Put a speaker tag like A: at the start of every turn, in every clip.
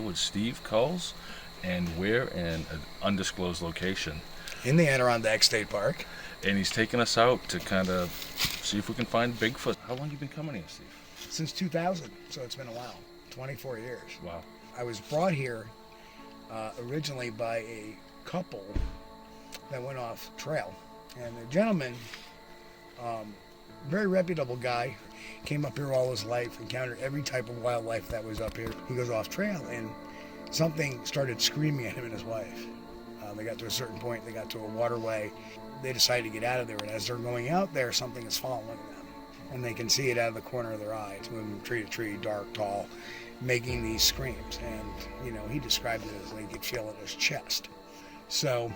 A: here with Steve Kulls, and we're in an undisclosed location.
B: In the Adirondacks State Park.
A: And he's taking us out to kind of see if we can find Bigfoot. How long have you been coming here, Steve?
B: Since 2000, so it's been a while, 24 years.
A: Wow.
B: I was brought here originally by a couple that went off trail. And the gentleman, very reputable guy, came up here all his life, encountered every type of wildlife that was up here. He goes off trail and something started screaming at him and his wife. They got to a certain point, they got to a waterway. They decided to get out of there, and as they're going out there, something is following them. And they can see it out of the corner of their eye. It's moving from tree to tree, dark, tall, making these screams. And, you know, he described it as he could feel it in his chest. So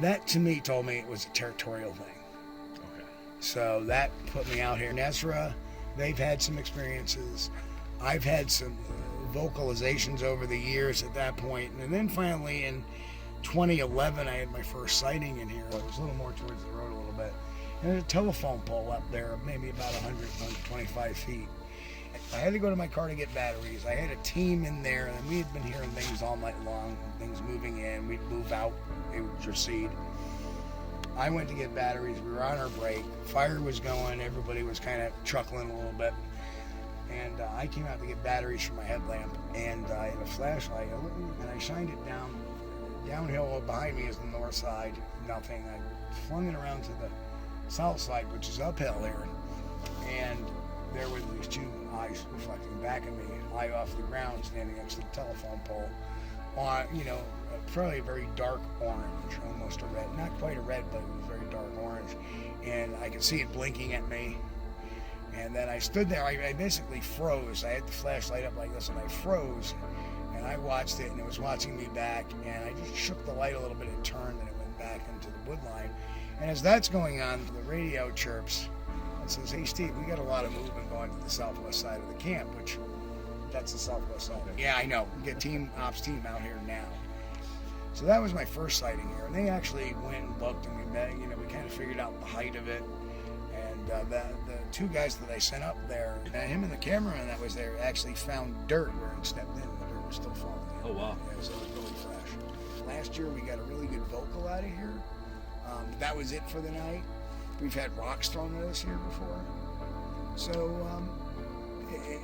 B: that, to me, told me it was a territorial thing.
A: Okay.
B: So that put me out here. In Ezra, they've had some experiences. I've had some vocalizations over the years at that point. And then finally in 2011, I had my first sighting in here. It was a little more towards the road a little bit. And there's a telephone pole up there, maybe about 100, 125 feet. I had to go to my car to get batteries. I had a team in there, and we had been hearing things all night long, things moving in. We'd move out, they would proceed. I went to get batteries. We were on our break. Fire was going. Everybody was kind of chuckling a little bit. And I came out to get batteries for my headlamp, and I had a flashlight, and I shined it down. Downhill behind me is the north side, nothing. I flung it around to the south side, which is uphill here, and there were these two eyes reflecting back at me, eye off the ground, standing next to the telephone pole, on, you know, probably a very dark orange, almost a red, not quite a red, but it was very dark orange, and I could see it blinking at me. And then I stood there, I basically froze. I had the flashlight up like this, and I froze. And I watched it, and it was watching me back, and I just shook the light a little bit and turned, and it went back into the wood line. And as that's going on, the radio chirps and says, "Hey, Steve, we got a lot of movement going to the southwest side of the camp," which, that's the southwest side. Yeah, I know. We get ops team out here now. So that was my first sighting here. And they actually went and looked, and we kind of figured out the height of it. And the two guys that I sent up there, him and the cameraman that was there, actually found dirt where he stepped in. Still falling.
A: Oh, wow.
B: Yeah, so it was really fresh. Last year we got a really good vocal out of here. That was it for the night. We've had rocks thrown at us here before. So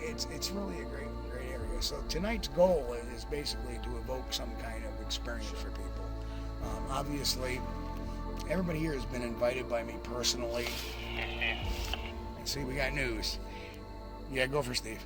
B: it's really a great area. So tonight's goal is basically to evoke some kind of experience for people. Obviously, everybody here has been invited by me personally. And see, we got news. Yeah, go for Steve.